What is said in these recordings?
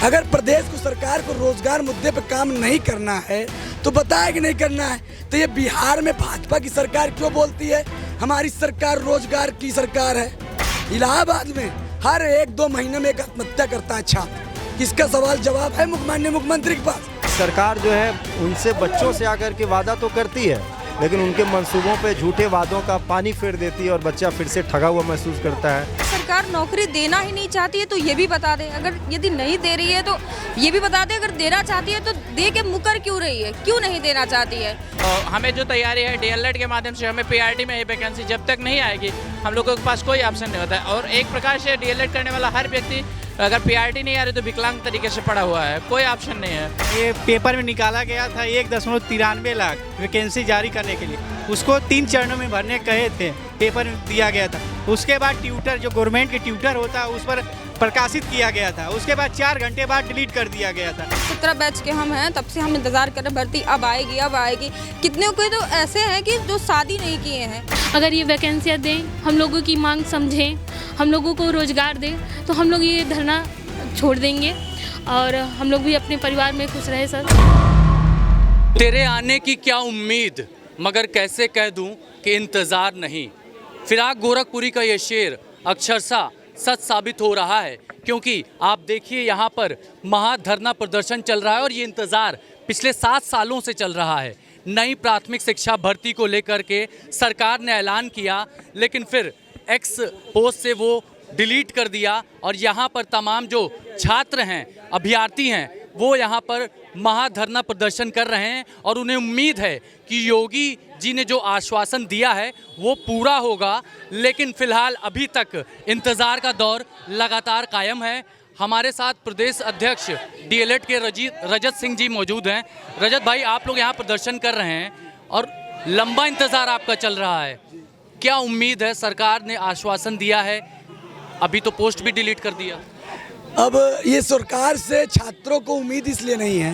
अगर प्रदेश को सरकार को रोजगार मुद्दे पे काम नहीं करना है तो बताए कि नहीं करना है। तो ये बिहार में भाजपा की सरकार क्यों बोलती है हमारी सरकार रोजगार की सरकार है। इलाहाबाद में हर 1-2 महीने में एक आत्महत्या करता है छात्र। इसका सवाल जवाब है माननीय मुख्यमंत्री के पास। सरकार जो है उनसे बच्चों से आकर के वादा तो करती है, लेकिन उनके मंसूबों पे झूठे वादों का पानी फेर देती है और बच्चा फिर से ठगा हुआ महसूस करता है। सरकार नौकरी देना ही नहीं चाहती है तो ये भी बता दे, अगर यदि नहीं दे रही है तो ये भी बता दे, अगर देना चाहती है तो दे के मुकर क्यों रही है, क्यों नहीं देना चाहती है। हमें जो तैयारी है डीएलएड के माध्यम से हमें पीआरटी में ये वैकेंसी जब तक नहीं आएगी हम लोगों के पास कोई ऑप्शन नहीं होता है। और एक प्रकार से डीएलएड करने वाला हर व्यक्ति अगर पीआरटी नहीं आ रही तो विकलांग तरीके से पड़ा हुआ है, कोई ऑप्शन नहीं है। ये पेपर में निकाला गया था 1.93 लाख वैकेंसी जारी करने के लिए, उसको 3 चरणों में भरने कहे थे, पेपर में दिया गया था। उसके बाद ट्यूटर जो गवर्नमेंट के ट्यूटर होता है उस पर प्रकाशित किया गया था, उसके बाद 4 घंटे बाद डिलीट कर दिया गया था। 17 बैच के हम हैं, तब से हम इंतजार कर रहे भर्ती अब आएगी अब आएगी। कितने कोई तो ऐसे हैं कि जो शादी नहीं किए हैं। अगर ये वैकेंसियाँ दें, हम लोगों की मांग समझें, हम लोगों को रोजगार दें तो हम लोग ये धरना छोड़ देंगे और हम लोग भी अपने परिवार में खुश रहे। सर तेरे आने की क्या उम्मीद, मगर कैसे कह दूं कि इंतज़ार नहीं। फिराक गोरखपुरी का ये शेर अक्षरशः सच साबित हो रहा है, क्योंकि आप देखिए यहाँ पर महाधरना प्रदर्शन चल रहा है और ये इंतज़ार पिछले 7 सालों से चल रहा है। नई प्राथमिक शिक्षा भर्ती को लेकर के सरकार ने ऐलान किया, लेकिन फिर एक्स पोस्ट से वो डिलीट कर दिया और यहाँ पर तमाम जो छात्र हैं, अभ्यर्थी हैं, वो यहाँ पर महाधरना प्रदर्शन कर रहे हैं और उन्हें उम्मीद है कि योगी जी ने जो आश्वासन दिया है वो पूरा होगा। लेकिन फिलहाल अभी तक इंतज़ार का दौर लगातार कायम है। हमारे साथ प्रदेश अध्यक्ष डीएलएड के रजत सिंह जी मौजूद हैं। रजत भाई, आप लोग यहाँ प्रदर्शन कर रहे हैं और लंबा इंतज़ार आपका चल रहा है, क्या उम्मीद है? सरकार ने आश्वासन दिया है, अभी तो पोस्ट भी डिलीट कर दिया। अब ये सरकार से छात्रों को उम्मीद इसलिए नहीं है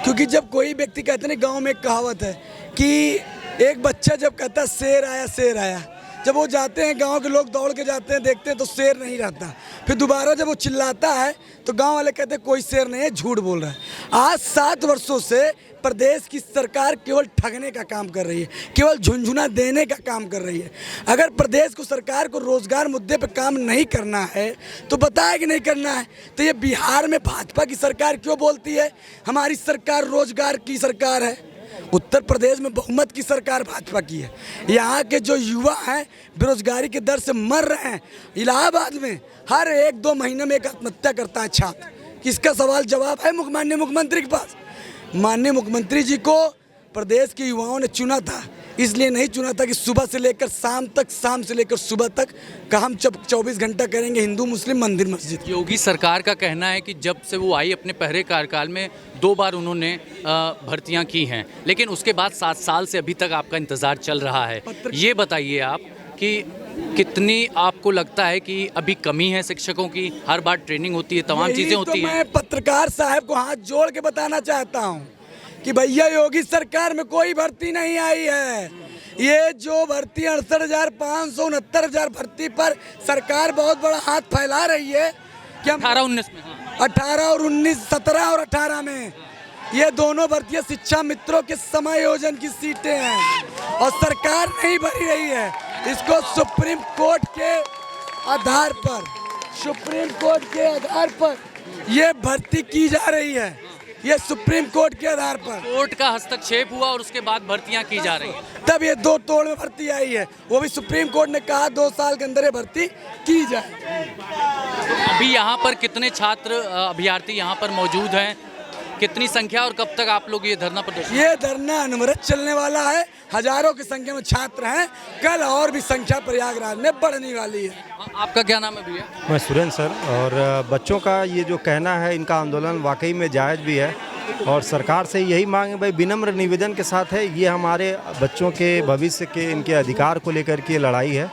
क्योंकि जब कोई व्यक्ति कहते हैं, गांव में एक कहावत है कि एक बच्चा जब कहता है शेर आया, जब वो जाते हैं गांव के लोग दौड़ के जाते हैं, देखते हैं तो शेर नहीं रहता। फिर दोबारा जब वो चिल्लाता है तो गांव वाले कहते हैं कोई शेर नहीं है, झूठ बोल रहा है। आज 7 वर्षों से प्रदेश की सरकार केवल ठगने का काम कर रही है, केवल झुंझुना देने का काम कर रही है। अगर प्रदेश को सरकार को रोजगार मुद्दे पे काम नहीं करना है तो बताए कि नहीं करना है। तो ये बिहार में भाजपा की सरकार क्यों बोलती है हमारी सरकार रोजगार की सरकार है। उत्तर प्रदेश में बहुमत की सरकार भाजपा की है। यहाँ के जो युवा हैं बेरोजगारी के दर से मर रहे हैं। इलाहाबाद में हर 1-2 महीने में एक आत्महत्या करता है छात्र। इसका सवाल जवाब है माननीय मुख्यमंत्री के पास। माननीय मुख्यमंत्री जी को प्रदेश के युवाओं ने चुना था, इसलिए नहीं चुना था कि सुबह से लेकर शाम तक, शाम से लेकर सुबह तक का हम 24 घंटा करेंगे हिंदू मुस्लिम मंदिर मस्जिद। योगी सरकार का कहना है कि जब से वो आई अपने पहले कार्यकाल में 2 बार उन्होंने भर्तियां की हैं, लेकिन उसके बाद 7 साल से अभी तक आपका इंतज़ार चल रहा है। ये बताइए आप कि कितनी आपको लगता है कि अभी कमी है शिक्षकों की? हर बार ट्रेनिंग होती है, तमाम चीज़ें होती हैं। मैं पत्रकार साहब को हाथ जोड़ के बताना चाहता हूँ कि भैया योगी सरकार में कोई भर्ती नहीं आई है। ये जो भर्ती 68,500 69,000 भर्ती पर सरकार बहुत बड़ा हाथ फैला रही है कि हम 18-19 में 18 और 19 17 और 18 में ये दोनों भर्तियां शिक्षा मित्रों के समायोजन की सीटें हैं और सरकार नहीं भरी रही है। इसको सुप्रीम कोर्ट के आधार पर ये भर्ती की जा रही है। ये सुप्रीम कोर्ट के आधार पर कोर्ट का हस्तक्षेप हुआ और उसके बाद भर्तियां की जा रही हैं। तब ये 2 तोड़ में भर्ती आई है, वो भी सुप्रीम कोर्ट ने कहा 2 साल के अंदर ये भर्ती की जाए। अभी यहाँ पर कितने छात्र अभ्यर्थी यहाँ पर मौजूद हैं, कितनी संख्या और कब तक आप लोग ये धरना प्रदर्शन? ये धरना अनवरत चलने वाला है। हजारों की संख्या में छात्र हैं, कल और भी संख्या प्रयागराज में बढ़ने वाली है। आपका क्या नाम है भैया? मैं सुरेंद्र सर। और बच्चों का ये जो कहना है, इनका आंदोलन वाकई में जायज़ भी है और सरकार से यही मांग है भाई, विनम्र निवेदन के साथ है, ये हमारे बच्चों के भविष्य के, इनके अधिकार को लेकर के लड़ाई है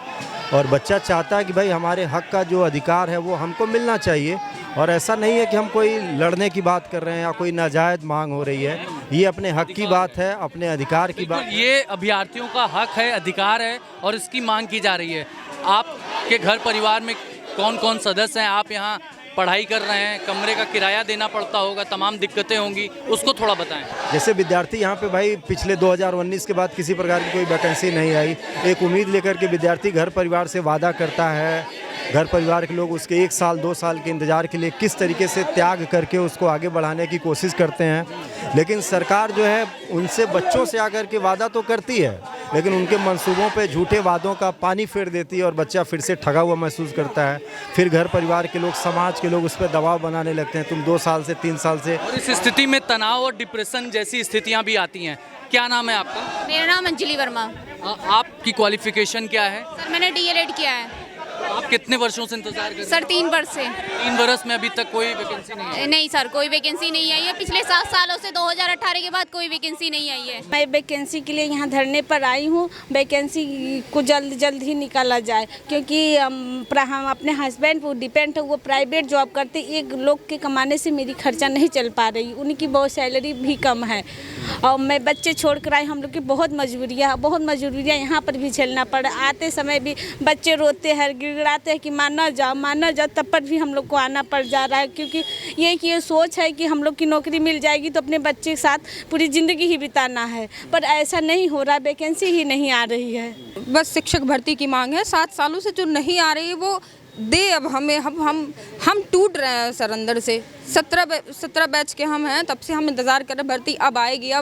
और बच्चा चाहता है कि भाई हमारे हक का जो अधिकार है वो हमको मिलना चाहिए। और ऐसा नहीं है कि हम कोई लड़ने की बात कर रहे हैं या कोई नाजायज़ मांग हो रही है, ये अपने हक की बात है, अपने अधिकार की बात। ये अभ्यर्थियों का हक है, अधिकार है और इसकी मांग की जा रही है। आपके घर परिवार में कौन कौन सदस्य हैं? आप यहाँ पढ़ाई कर रहे हैं, कमरे का किराया देना पड़ता होगा, तमाम दिक्कतें होंगी, उसको थोड़ा बताएं। जैसे विद्यार्थी यहाँ पे भाई पिछले 2019 के बाद किसी प्रकार की कोई वैकेंसी नहीं आई। एक उम्मीद लेकर के विद्यार्थी घर परिवार से वादा करता है। घर परिवार के लोग उसके 1 साल 2 साल के इंतज़ार के लिए किस तरीके से त्याग करके उसको आगे बढ़ाने की कोशिश करते हैं। लेकिन सरकार जो है उनसे बच्चों से आकर के वादा तो करती है, लेकिन उनके मंसूबों पे झूठे वादों का पानी फेर देती है और बच्चा फिर से ठगा हुआ महसूस करता है। फिर घर परिवार के लोग, समाज के लोग उस पर दबाव बनाने लगते हैं, तुम 2 साल से 3 साल से। और इस स्थिति में तनाव और डिप्रेशन जैसी स्थितियाँ भी आती हैं। क्या नाम है आपका? मेरा नाम अंजलि वर्मा। आपकी क्वालिफिकेशन क्या है? सर मैंने डीएलएड किया है। आप कितने वर्षों से इंतजार कर रहे हैं? सर 3 वर्ष से। 3 वर्ष में अभी तक कोई वैकेंसी नहीं है? नहीं सर, कोई वैकेंसी नहीं आई है। पिछले 7 सालों से 2018 के बाद कोई वैकेंसी नहीं आई है। मैं वैकेंसी के लिए यहाँ धरने पर आई हूँ। वैकेंसी को जल्द ही निकाला जाए, क्योंकि हम अपने हस्बैंड पर डिपेंड है। वो प्राइवेट जॉब करते, एक लोग के कमाने से मेरी खर्चा नहीं चल पा रही। उनकी बहुत सैलरी भी कम है और मैं बच्चे छोड़ कर आई। हम लोग की बहुत मजबूरियाँ यहाँ पर भी झेलना पड़ा। आते समय भी बच्चे रोते हैं, गिड़गिड़ाते हैं कि माँ न जाओ, तब पर भी हम लोग को आना पड़ जा रहा है, क्योंकि ये सोच है कि हम लोग की नौकरी मिल जाएगी तो अपने बच्चे के साथ पूरी ज़िंदगी ही बिताना है। पर ऐसा नहीं हो रहा, वैकेंसी ही नहीं आ रही है। बस शिक्षक भर्ती की मांग है। 7 सालों से जो नहीं आ रही है वो दे। अब हमें हम टूट रहे हैं सर अंदर से। 17 बैच के हम हैं, तब से हम इंतज़ार कर रहे हैं भर्ती अब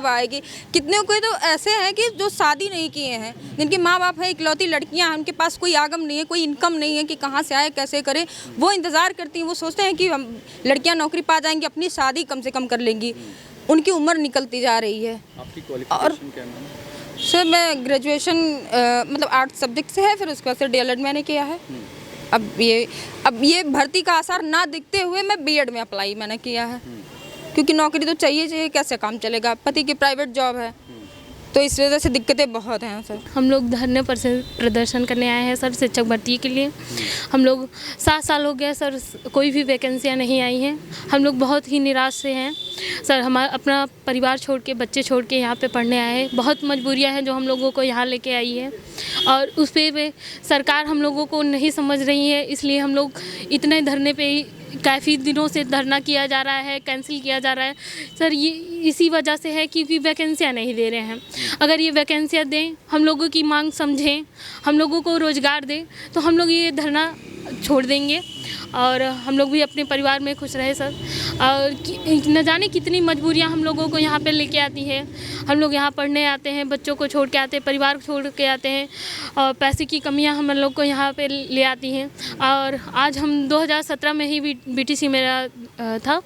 आएगी। कितने कोई तो ऐसे हैं कि जो शादी नहीं किए हैं, जिनके माँ बाप हैं, इकलौती लड़कियां हैं, उनके पास कोई आगम नहीं है, कोई इनकम नहीं है कि कहाँ से आए कैसे करें। वो इंतज़ार करती हैं, वो सोचते हैं कि हम लड़कियाँ नौकरी पा जाएंगी, अपनी शादी कम से कम कर लेंगी। उनकी उम्र निकलती जा रही है। आपकी क्वालिफिकेशन क्या है? सर मैं ग्रेजुएशन मतलब आर्ट सब्जेक्ट से है, फिर उसके बाद से डीएलएड मैंने किया है। अब ये भर्ती का आसार ना दिखते हुए मैं बीएड में अप्लाई मैंने किया है, क्योंकि नौकरी तो चाहिए, कैसे काम चलेगा। पति की प्राइवेट जॉब है, तो इस वजह से दिक्कतें बहुत हैं सर। हम लोग धरने पर से प्रदर्शन करने आए हैं सर शिक्षक भर्ती के लिए। हम लोग 7 साल हो गया सर, कोई भी वैकेंसियाँ नहीं आई हैं। हम लोग बहुत ही निराश से हैं सर। हमारा अपना परिवार छोड़ के, बच्चे छोड़ के यहाँ पे पढ़ने आए हैं। बहुत मजबूरियाँ हैं जो हम लोगों को यहाँ लेके आई है, और उस पर सरकार हम लोगों को नहीं समझ रही है। इसलिए हम लोग इतने धरने पे ही काफ़ी दिनों से धरना किया जा रहा है, कैंसिल किया जा रहा है सर। ये इसी वजह से है क्योंकि वैकेंसियाँ नहीं दे रहे हैं। अगर ये वैकेंसियाँ दें, हम लोगों की मांग समझें, हम लोगों को रोज़गार दें, तो हम लोग ये धरना छोड़ देंगे और हम लोग भी अपने परिवार में खुश रहे सर। और न जाने कितनी मजबूरियां हम लोगों को यहाँ पे लेके आती है। हम लोग यहाँ पढ़ने आते हैं, बच्चों को छोड़ के आते हैं, परिवार को छोड़ के आते हैं, और पैसे की कमियां हम लोग को यहाँ पे ले आती हैं। और आज हम 2017 में ही बीटीसी मेरा था,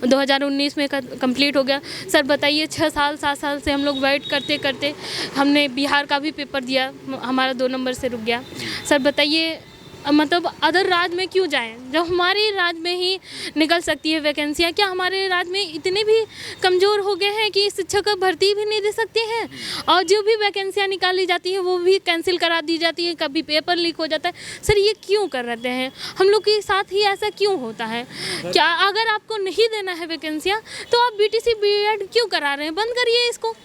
2019 में कंप्लीट हो गया सर। बताइए 6 साल 7 साल से हम लोग वेट करते करते हमने बिहार का भी पेपर दिया, हमारा 2 नंबर से रुक गया सर। बताइए मतलब अदर राज्य में क्यों जाएं जब हमारे राज्य में ही निकल सकती है वैकेंसियाँ। क्या हमारे राज्य में इतने भी कमज़ोर हो गए हैं कि शिक्षक भर्ती भी नहीं दे सकते हैं, और जो भी वैकेंसियाँ निकाली जाती है वो भी कैंसिल करा दी जाती है, कभी पेपर लीक हो जाता है सर। ये क्यों कर रहे हैं हम लोग के साथ ही, ऐसा क्यों होता है? क्या अगर आपको नहीं देना है वैकेंसियाँ तो आप बीटीसी बीएड क्यों करा रहे हैं? बंद करिए इसको,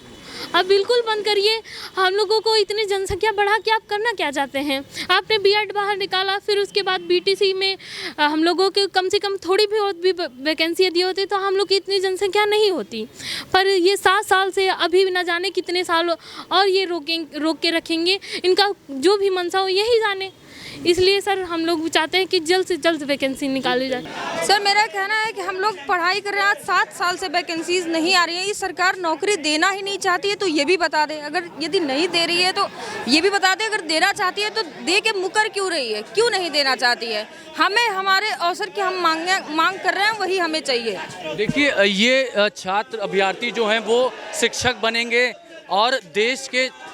आप बिल्कुल बंद करिए। हम लोगों को इतनी जनसंख्या बढ़ा के आप करना क्या चाहते हैं? आपने बीएड बाहर निकाला, फिर उसके बाद बीटीसी में हम लोगों के कम से कम थोड़ी भी वैकेंसियाँ दी होती तो हम लोग की इतनी जनसंख्या नहीं होती। पर ये 7 साल से अभी न जाने कितने साल और ये रोक के रखेंगे। इनका जो भी मंशा हो यही जाने। इसलिए सर हम लोग चाहते हैं कि जल्द से जल्द वैकेंसी निकाली जाए। सर मेरा कहना है कि हम लोग पढ़ाई कर रहे हैं, आज 7 साल से वैकेंसीज नहीं आ रही है। ये सरकार नौकरी देना ही नहीं चाहती है तो ये भी बता दे। अगर यदि नहीं दे रही है तो ये भी बता दे, अगर देना चाहती है तो दे के मुकर क्यों रही है, क्यों नहीं देना चाहती है? हमें हमारे अवसर की हम मांग कर रहे हैं, वही हमें चाहिए। देखिए ये छात्र अभ्यर्थी जो हैं वो शिक्षक बनेंगे और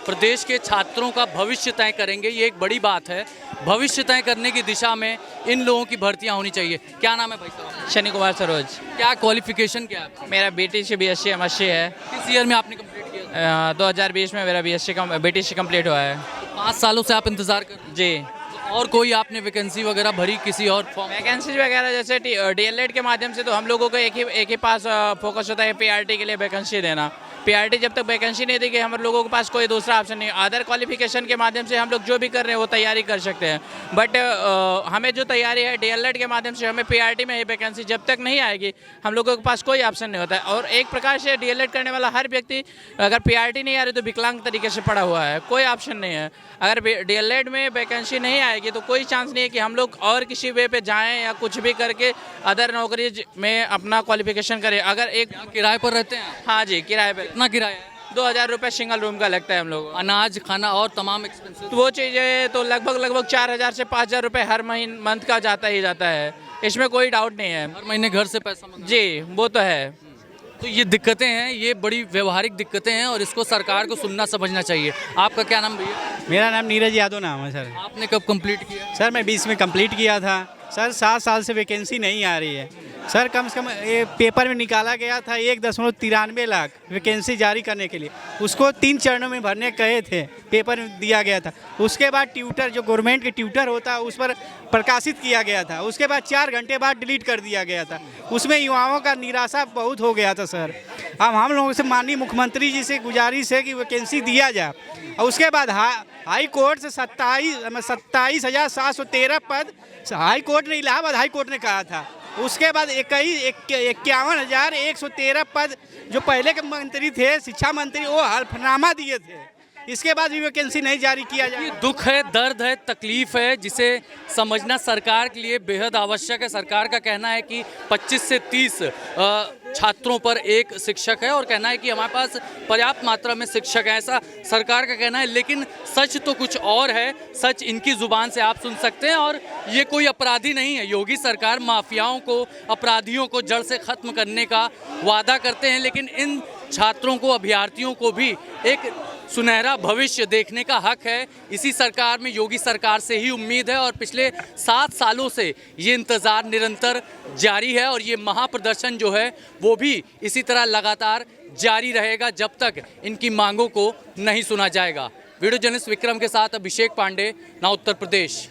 प्रदेश के छात्रों का भविष्य तय करेंगे। ये एक बड़ी बात है। भविष्य तय करने की दिशा में इन लोगों की भर्तियां होनी चाहिए। क्या नाम है भाई साहब? शनि कुमार सरोज। क्या क्वालिफिकेशन क्या है? मेरा बीटीसी बीएससी एमएससी है। किस ईयर में आपने कंप्लीट किया? 2020 में मेरा बीटीसी कंप्लीट हुआ है। 5 सालों से आप इंतजार कर रहे हैं? जी। और कोई आपने वैकेंसी वगैरह भरी किसी और फॉर्म? वैकेंसी वगैरह जैसे डीएलएड के माध्यम से तो हम लोगों को एक ही पास फोकस होता है पीआरटी के लिए वैकेंसी देना। पीआरटी जब तक वैकेंसी नहीं देगी हम लोगों के पास कोई दूसरा ऑप्शन नहीं। अदर क्वालिफिकेशन के माध्यम से हम लोग जो भी कर रहे हैं वो तैयारी कर सकते हैं, बट हमें जो तैयारी है डीएलएड के माध्यम से हमें पीआरटी में ही वैकेंसी जब तक नहीं आएगी हम लोगों के पास कोई ऑप्शन नहीं होता है। और एक प्रकार से डीएलएड करने वाला हर व्यक्ति अगर पीआरटी नहीं आ रही तो विकलांग तरीके से पड़ा हुआ है, कोई ऑप्शन नहीं है। अगर डीएलएड में वैकेंसी नहीं आएगी तो कोई चांस नहीं है कि हम लोग और किसी वे पे जाएं या कुछ भी करके अदर नौकरी में अपना क्वालिफिकेशन करें। अगर एक किराए पर रहते हैं? हाँ जी, किराए पे। कितना किराया है? 2000 रुपये सिंगल रूम का लगता है हम लोग। अनाज, खाना और तमाम एक्सपेंसेस? तो वो चीज़ें तो लगभग 4000 से 5000 रुपये हर मंथ का जाता ही जाता है, इसमें कोई डाउट नहीं है। हर महीने घर से पैसा मंगा? जी, वो तो है। तो ये दिक्कतें हैं, ये बड़ी व्यवहारिक दिक्कतें हैं और इसको सरकार को सुनना समझना चाहिए। आपका क्या नाम भैया? मेरा नाम नीरज यादव नाम है सर। आपने कब कंप्लीट किया? सर मैं 20 में कंप्लीट किया था सर। 7 साल से वैकेंसी नहीं आ रही है सर। कम से कम ये पेपर में निकाला गया था 1.93 लाख वैकेंसी जारी करने के लिए, उसको 3 चरणों में भरने कहे थे, पेपर में दिया गया था। उसके बाद ट्यूटर जो गवर्नमेंट के ट्यूटर होता है उस पर प्रकाशित किया गया था, उसके बाद 4 घंटे बाद डिलीट कर दिया गया था। उसमें युवाओं का निराशा बहुत हो गया था सर। अब हम लोगों से माननीय मुख्यमंत्री जी से गुजारिश है कि वैकेंसी दिया जाए। और उसके बाद हाई कोर्ट से 27,713 पद, हाई कोर्ट ने, इलाहाबाद हाई कोर्ट ने कहा था। उसके बाद 51,113 पद जो पहले के मंत्री थे, शिक्षा मंत्री, वो हल्फनामा दिए थे। इसके बाद भी वैकेंसी नहीं जारी किया जाए। दुख है, दर्द है, तकलीफ है, जिसे समझना सरकार के लिए बेहद आवश्यक है। सरकार का कहना है कि 25 से 30 छात्रों पर एक शिक्षक है और कहना है कि हमारे पास पर्याप्त मात्रा में शिक्षक है, ऐसा सरकार का कहना है। लेकिन सच तो कुछ और है, सच इनकी ज़ुबान से आप सुन सकते हैं। और ये कोई अपराधी नहीं है। योगी सरकार माफियाओं को, अपराधियों को जड़ से ख़त्म करने का वादा करते हैं, लेकिन इन छात्रों को, अभ्यर्थियों को भी एक सुनहरा भविष्य देखने का हक है। इसी सरकार में, योगी सरकार से ही उम्मीद है और पिछले 7 सालों से ये इंतज़ार निरंतर जारी है और ये महाप्रदर्शन जो है वो भी इसी तरह लगातार जारी रहेगा जब तक इनकी मांगों को नहीं सुना जाएगा। वीडियो जर्नलिस्ट विक्रम के साथ अभिषेक पांडे, ना उत्तर प्रदेश।